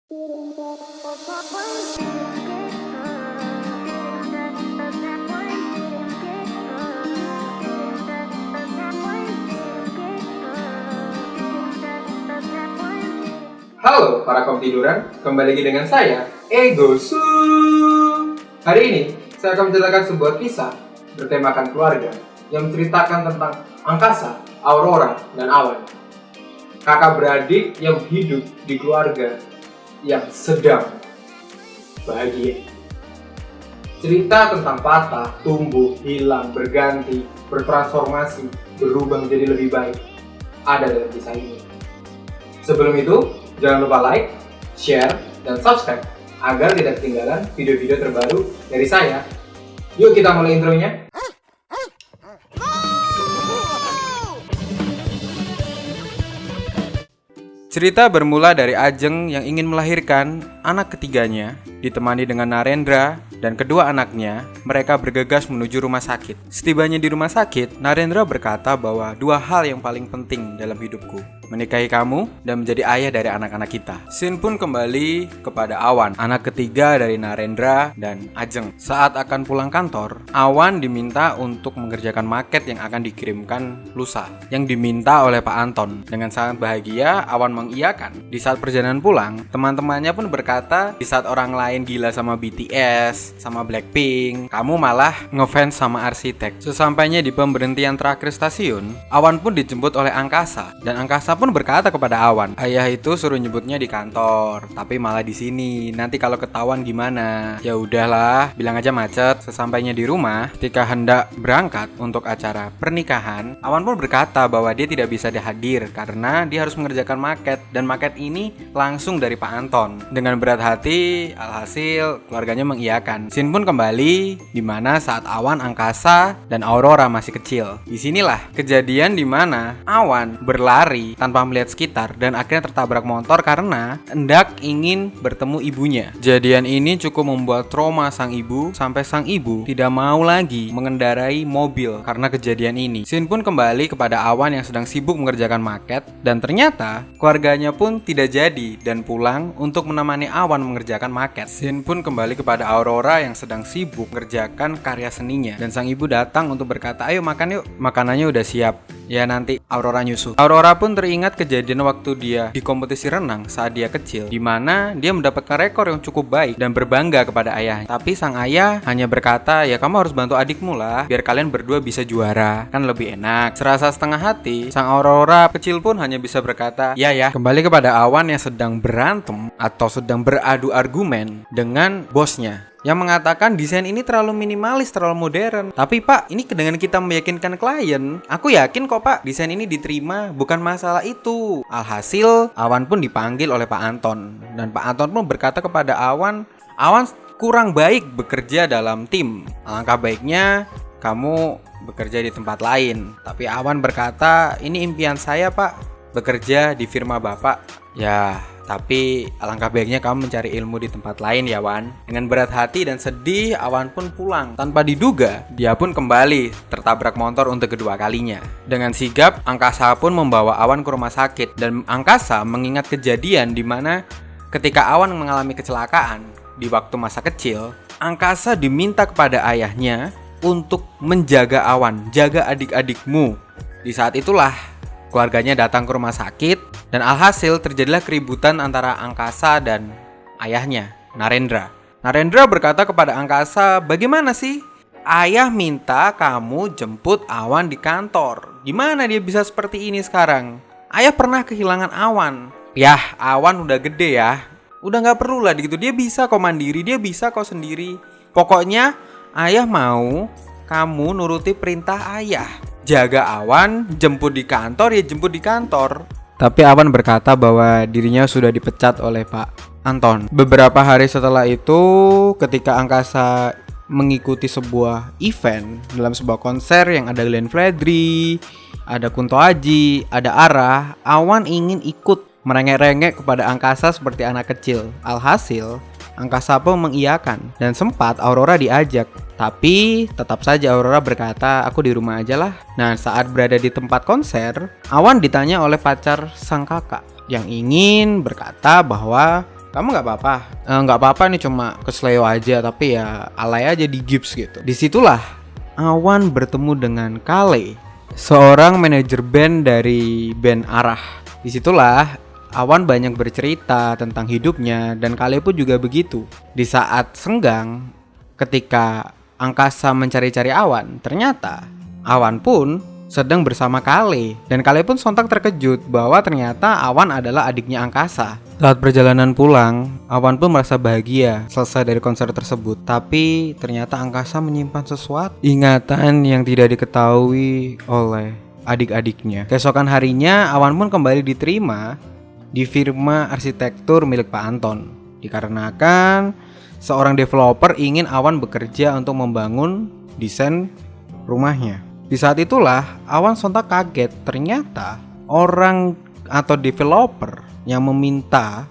Halo para kompetidoran, kembali lagi dengan saya, Ego Su. Hari ini, saya akan menceritakan sebuah kisah bertemakan keluarga yang menceritakan tentang angkasa, aurora, dan awan. Kakak beradik yang hidup di keluarga yang sedang bahagia. Cerita tentang patah, tumbuh, hilang, berganti, bertransformasi, berubah menjadi lebih baik ada dalam kisah ini. Sebelum itu, jangan lupa like, share, dan subscribe agar tidak ketinggalan video-video terbaru dari saya. Yuk kita mulai intronya. Cerita bermula dari Ajeng yang ingin melahirkan anak ketiganya, ditemani dengan Narendra dan kedua anaknya. Mereka bergegas menuju rumah sakit. Setibanya di rumah sakit, Narendra berkata bahwa dua hal yang paling penting dalam hidupku: menikahi kamu dan menjadi ayah dari anak-anak kita. Scene pun kembali kepada Awan, anak ketiga dari Narendra dan Ajeng. Saat akan pulang kantor, Awan diminta untuk mengerjakan maket yang akan dikirimkan lusa, yang diminta oleh Pak Anton. Dengan sangat bahagia, Awan mengiyakan. Di saat perjalanan pulang, teman-temannya pun berkata, di saat orang lain gila sama BTS, sama Blackpink, kamu malah ngefans sama arsitek. Sesampainya di pemberhentian terakhir stasiun, Awan pun dijemput oleh Angkasa, dan Angkasa pun berkata kepada Awan, ayah itu suruh nyebutnya di kantor, tapi malah di sini. Nanti kalau ketahuan gimana? Ya udahlah, bilang aja macet. Sesampainya di rumah, ketika hendak berangkat untuk acara pernikahan, Awan pun berkata bahwa dia tidak bisa hadir karena dia harus mengerjakan maket, dan maket ini langsung dari Pak Anton. Dengan berat hati, alhasil keluarganya mengiyakan. Scene pun kembali di mana saat Awan, Angkasa, dan Aurora masih kecil. Disinilah kejadian di mana Awan berlari tanpa melihat sekitar dan akhirnya tertabrak motor karena hendak ingin bertemu ibunya. Kejadian ini cukup membuat trauma sang ibu sampai sang ibu tidak mau lagi mengendarai mobil karena kejadian ini. Scene pun kembali kepada Awan yang sedang sibuk mengerjakan maket, dan ternyata keluarganya pun tidak jadi dan pulang untuk menemani Awan mengerjakan maket. Scene pun kembali kepada Aurora yang sedang sibuk mengerjakan karya seninya, dan sang ibu datang untuk berkata, ayo makan yuk, makanannya udah siap. Ya nanti Aurora nyusul. Aurora pun teringat kejadian waktu dia di kompetisi renang saat dia kecil, di mana dia mendapatkan rekor yang cukup baik dan berbangga kepada ayahnya. Tapi sang ayah hanya berkata, ya kamu harus bantu adikmu lah, biar kalian berdua bisa juara, kan lebih enak. Serasa setengah hati, sang Aurora kecil pun hanya bisa berkata, ya. Kembali kepada Awan yang sedang berantem atau sedang beradu argumen dengan bosnya, yang mengatakan desain ini terlalu minimalis, terlalu modern. Tapi pak, ini dengan kita meyakinkan klien, aku yakin kok pak, desain ini diterima, bukan masalah itu. Alhasil, Awan pun dipanggil oleh Pak Anton, dan Pak Anton pun berkata kepada Awan, Awan kurang baik bekerja dalam tim. Alangkah baiknya kamu bekerja di tempat lain. Tapi Awan berkata, ini impian saya pak, bekerja di firma bapak. Ya, tapi alangkah baiknya kamu mencari ilmu di tempat lain ya Wan. Dengan berat hati dan sedih, Awan pun pulang. Tanpa diduga, dia pun kembali tertabrak motor untuk kedua kalinya. Dengan sigap, Angkasa pun membawa Awan ke rumah sakit. Dan Angkasa mengingat kejadian di mana ketika Awan mengalami kecelakaan di waktu masa kecil, Angkasa diminta kepada ayahnya untuk menjaga Awan, jaga adik-adikmu. Di saat itulah keluarganya datang ke rumah sakit, dan alhasil terjadilah keributan antara Angkasa dan ayahnya, Narendra. Narendra berkata kepada Angkasa, bagaimana sih? Ayah minta kamu jemput Awan di kantor. Gimana dia bisa seperti ini sekarang? Ayah pernah kehilangan Awan. Yah, Awan udah gede ya. Udah gak perlu lah gitu. Dia bisa kok mandiri, dia bisa kok sendiri. Pokoknya ayah mau kamu nuruti perintah ayah. Jaga Awan, jemput di kantor ya jemput di kantor. Tapi Awan berkata bahwa dirinya sudah dipecat oleh Pak Anton. Beberapa hari setelah itu, ketika Angkasa mengikuti sebuah event dalam sebuah konser yang ada Glenn Fredly, ada Kunto Aji, ada Ara, Awan ingin ikut merengek-rengek kepada Angkasa seperti anak kecil. Alhasil, Angkasa pun mengiyakan dan sempat Aurora diajak. Tapi tetap saja Aurora berkata, aku di rumah aja lah. Nah, saat berada di tempat konser, Awan ditanya oleh pacar sang kakak yang ingin berkata bahwa kamu nggak apa-apa? Nggak apa-apa nih, cuma kesleo aja, tapi ya alay aja di gips gitu. Disitulah Awan bertemu dengan Kale, seorang manajer band dari band Arah. Disitulah Awan banyak bercerita tentang hidupnya dan Kale pun juga begitu. Di saat senggang, ketika Angkasa mencari-cari Awan, ternyata Awan pun sedang bersama Kale. Dan Kale pun sontak terkejut bahwa ternyata Awan adalah adiknya Angkasa. Saat perjalanan pulang, Awan pun merasa bahagia selesai dari konser tersebut. Tapi ternyata Angkasa menyimpan sesuatu, ingatan yang tidak diketahui oleh adik-adiknya. Keesokan harinya, Awan pun kembali diterima di firma arsitektur milik Pak Anton. Dikarenakan seorang developer ingin Awan bekerja untuk membangun desain rumahnya. Di saat itulah Awan sontak kaget, ternyata orang atau developer yang meminta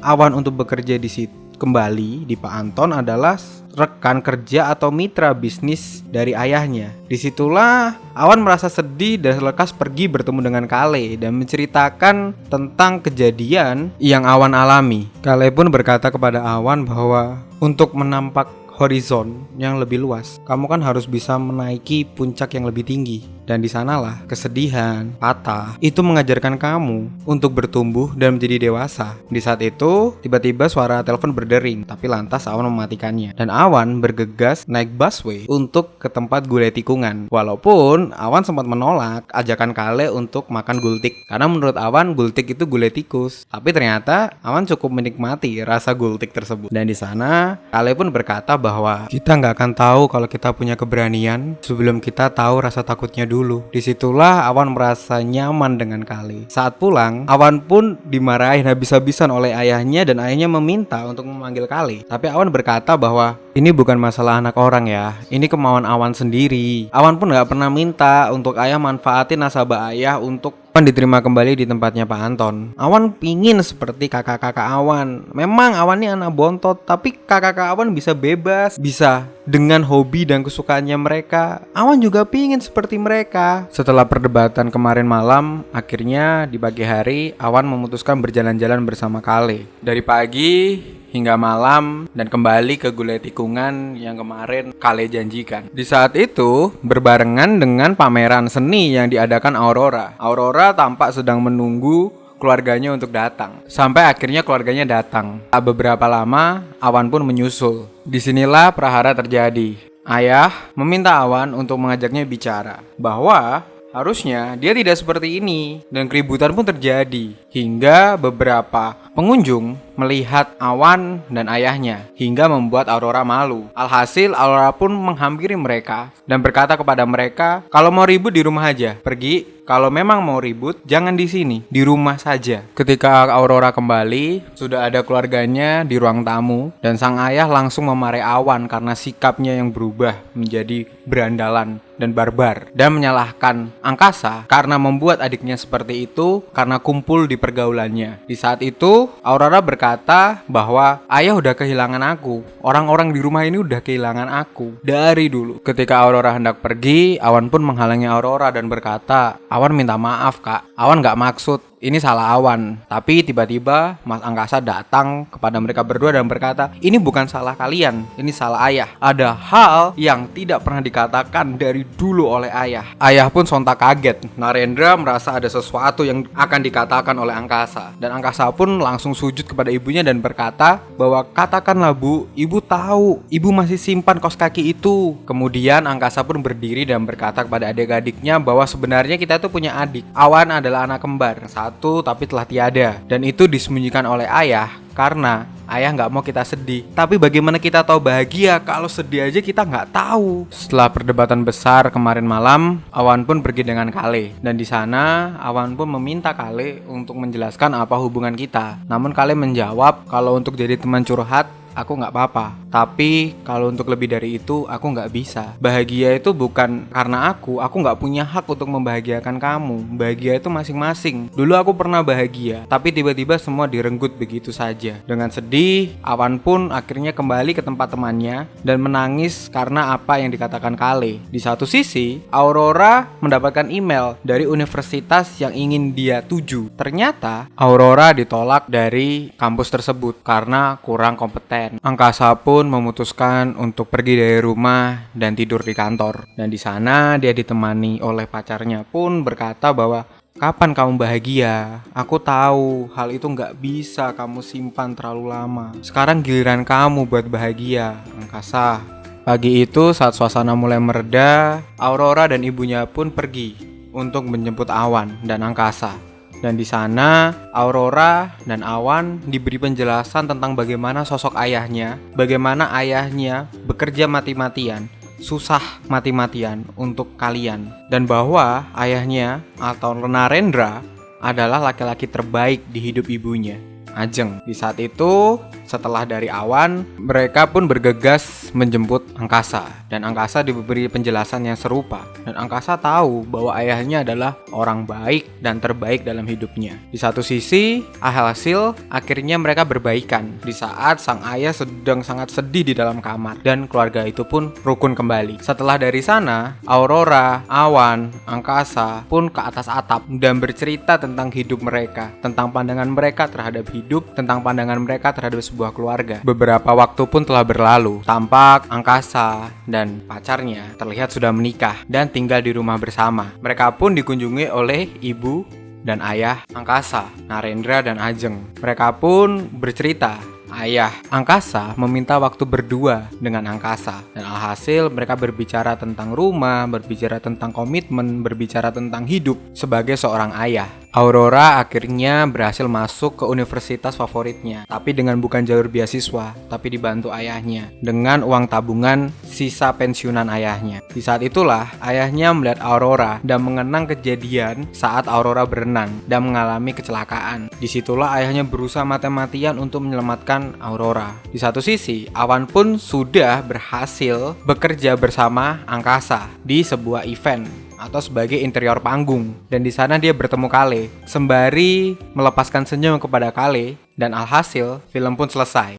Awan untuk bekerja di situ kembali di Pak Anton adalah rekan kerja atau mitra bisnis dari ayahnya. Disitulah Awan merasa sedih dan lekas pergi bertemu dengan Kale dan menceritakan tentang kejadian yang Awan alami. Kale pun berkata kepada Awan bahwa untuk menampak horizon yang lebih luas, kamu kan harus bisa menaiki puncak yang lebih tinggi. Dan di sanalah kesedihan, patah, itu mengajarkan kamu untuk bertumbuh dan menjadi dewasa. Di saat itu, tiba-tiba suara telepon berdering, tapi lantas Awan mematikannya. Dan Awan bergegas naik busway untuk ke tempat gulai tikungan. Walaupun Awan sempat menolak ajakan Kale untuk makan gultik, karena menurut Awan gultik itu gulai tikus. Tapi ternyata Awan cukup menikmati rasa gultik tersebut. Dan di sana, Kale pun berkata bahwa kita nggak akan tahu kalau kita punya keberanian sebelum kita tahu rasa takutnya dulu. Disitulah Awan merasa nyaman dengan Kale. Saat pulang, Awan pun dimarahin habis-habisan oleh ayahnya dan ayahnya meminta untuk memanggil Kale. Tapi Awan berkata bahwa ini bukan masalah anak orang ya, ini kemauan Awan sendiri. Awan pun gak pernah minta untuk ayah manfaatin nasabah ayah untuk diterima kembali di tempatnya Pak Anton. Awan pingin seperti kakak-kakak Awan. Memang Awan ini anak bontot, tapi kakak-kakak Awan bisa bebas, bisa dengan hobi dan kesukaannya mereka. Awan juga pingin seperti mereka. Setelah perdebatan kemarin malam, akhirnya di pagi hari Awan memutuskan berjalan-jalan bersama Kale. Dari pagi hingga malam dan kembali ke gulai tikungan yang kemarin Kale janjikan. Di saat itu berbarengan dengan pameran seni yang diadakan Aurora. Aurora tampak sedang menunggu keluarganya untuk datang. Sampai akhirnya keluarganya datang. Tak beberapa lama Awan pun menyusul. Disinilah prahara terjadi. Ayah meminta Awan untuk mengajaknya bicara bahwa harusnya dia tidak seperti ini, dan keributan pun terjadi hingga beberapa pengunjung melihat Awan dan ayahnya hingga membuat Aurora malu. Alhasil Aurora pun menghampiri mereka dan berkata kepada mereka, kalau mau ribut di rumah aja, pergi. Kalau memang mau ribut, jangan di sini, di rumah saja. Ketika Aurora kembali, sudah ada keluarganya di ruang tamu dan sang ayah langsung memarahi Awan karena sikapnya yang berubah menjadi berandalan dan barbar, dan menyalahkan Angkasa karena membuat adiknya seperti itu karena kumpul di pergaulannya. Di saat itu Aurora berkata bahwa ayah udah kehilangan aku, orang-orang di rumah ini udah kehilangan aku dari dulu. Ketika Aurora hendak pergi, Awan pun menghalangi Aurora dan berkata, Awan minta maaf kak, Awan gak maksud, ini salah Awan. Tapi tiba-tiba Mas Angkasa datang kepada mereka berdua dan berkata, ini bukan salah kalian, ini salah ayah. Ada hal yang tidak pernah dikatakan dari dulu oleh ayah. Ayah pun sontak kaget. Narendra merasa ada sesuatu yang akan dikatakan oleh Angkasa, dan Angkasa pun langsung sujud kepada ibunya dan berkata bahwa katakanlah bu, ibu tahu ibu masih simpan kaos kaki itu. Kemudian Angkasa pun berdiri dan berkata kepada adik-adiknya bahwa sebenarnya kita tuh punya adik. Awan adalah anak kembar satu tapi telah tiada, dan itu disembunyikan oleh ayah karena ayah nggak mau kita sedih. Tapi bagaimana kita tahu bahagia kalau sedih aja kita nggak tahu. Setelah perdebatan besar kemarin malam, Awan pun pergi dengan Kale, dan di sana Awan pun meminta Kale untuk menjelaskan apa hubungan kita. Namun Kale menjawab kalau untuk jadi teman curhat aku nggak apa-apa. Tapi kalau untuk lebih dari itu, aku nggak bisa. Bahagia itu bukan karena aku nggak punya hak untuk membahagiakan kamu. Bahagia itu masing-masing. Dulu aku pernah bahagia, tapi tiba-tiba semua direnggut begitu saja. Dengan sedih, Awan pun akhirnya kembali ke tempat temannya dan menangis karena apa yang dikatakan Kale. Di satu sisi, Aurora mendapatkan email dari universitas yang ingin dia tuju. Ternyata, Aurora ditolak dari kampus tersebut karena kurang kompeten. Angkasa pun memutuskan untuk pergi dari rumah dan tidur di kantor. Dan di sana dia ditemani oleh pacarnya pun berkata bahwa kapan kamu bahagia? Aku tahu hal itu nggak bisa kamu simpan terlalu lama. Sekarang giliran kamu buat bahagia, Angkasa. Pagi itu saat suasana mulai mereda, Aurora dan ibunya pun pergi untuk menjemput Awan dan Angkasa. Dan di sana, Aurora dan Awan diberi penjelasan tentang bagaimana sosok ayahnya, bagaimana ayahnya bekerja mati-matian, susah mati-matian untuk kalian, dan bahwa ayahnya atau Narendra adalah laki-laki terbaik di hidup ibunya, Ajeng. Di saat itu, setelah dari Awan, mereka pun bergegas menjemput Angkasa. Dan Angkasa diberi penjelasan yang serupa. Dan Angkasa tahu bahwa ayahnya adalah orang baik dan terbaik dalam hidupnya. Di satu sisi, alhasil akhirnya mereka berbaikan di saat sang ayah sedang sangat sedih di dalam kamar. Dan keluarga itu pun rukun kembali. Setelah dari sana, Aurora, Awan, Angkasa pun ke atas atap dan bercerita tentang hidup mereka, tentang pandangan mereka terhadap hidup, tentang pandangan mereka terhadap sebuah keluarga. Beberapa waktu pun telah berlalu. Tampak Angkasa dan pacarnya terlihat sudah menikah dan tinggal di rumah bersama. Mereka pun dikunjungi oleh ibu dan ayah Angkasa, Narendra dan Ajeng. Mereka pun bercerita. Ayah Angkasa meminta waktu berdua dengan Angkasa. Dan alhasil mereka berbicara tentang rumah, berbicara tentang komitmen, berbicara tentang hidup sebagai seorang ayah. Aurora akhirnya berhasil masuk ke universitas favoritnya, tapi dengan bukan jalur beasiswa, tapi dibantu ayahnya dengan uang tabungan sisa pensiunan ayahnya. Di saat itulah ayahnya melihat Aurora dan mengenang kejadian saat Aurora berenang dan mengalami kecelakaan. Disitulah ayahnya berusaha mati-matian untuk menyelamatkan Aurora. Di satu sisi, Awan pun sudah berhasil bekerja bersama Angkasa di sebuah event atau sebagai interior panggung, dan di sana dia bertemu Kale sembari melepaskan senyum kepada Kale, dan alhasil film pun selesai.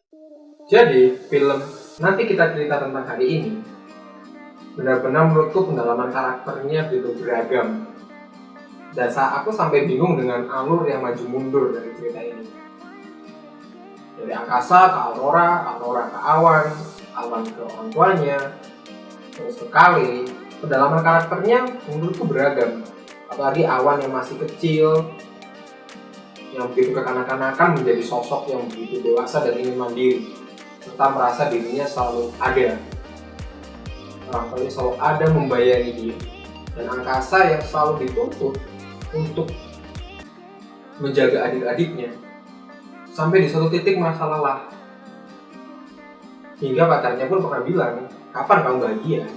Jadi film nanti kita cerita tentang hari ini benar-benar menurutku pendalaman karakternya begitu beragam, dan aku sampai bingung dengan alur yang maju mundur dari cerita ini. Dari Angkasa ke Aurora, Aurora ke Awan, Awan ke orang tuanya, terus ke Kale. Pendalaman karakternya menurutku beragam. Apalagi Awan yang masih kecil, yang begitu kekanak-kanakan menjadi sosok yang begitu dewasa dan ingin mandiri, serta merasa dirinya selalu ada. Orang tuanya selalu ada membayari dia. Dan Angkasa yang selalu dituntut untuk menjaga adik-adiknya. Sampai di suatu titik merasa lelah. Hingga pacarnya pun pernah bilang, kapan kamu bahagia?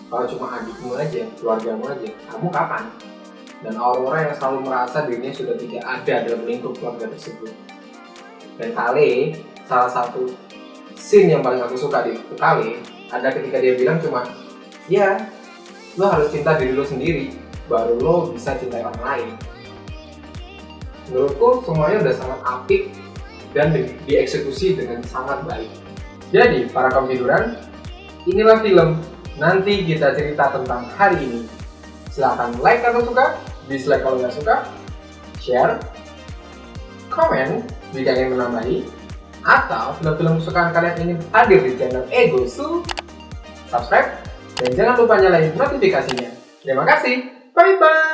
Kalau cuma adikmu aja, keluargamu aja, kamu kapan? Dan Aurora yang selalu merasa dirinya sudah tidak ada dalam lingkup keluarga tersebut. Dan Kale, salah satu scene yang paling aku suka di Kale, ada ketika dia bilang cuma, ya, lo harus cinta diri lo sendiri, baru lo bisa cintai orang lain. Menurutku semuanya udah sangat apik dan dieksekusi dengan sangat baik. Jadi, para kaum tiduran, inilah film. Nanti kita cerita tentang hari ini. Silahkan like kalau suka, dislike kalau nggak suka, share, komen jika ingin menambahi, atau film-film kesukaan kalian ingin hadir di channel Egosu, subscribe, dan jangan lupa nyalain notifikasinya. Terima kasih, bye-bye!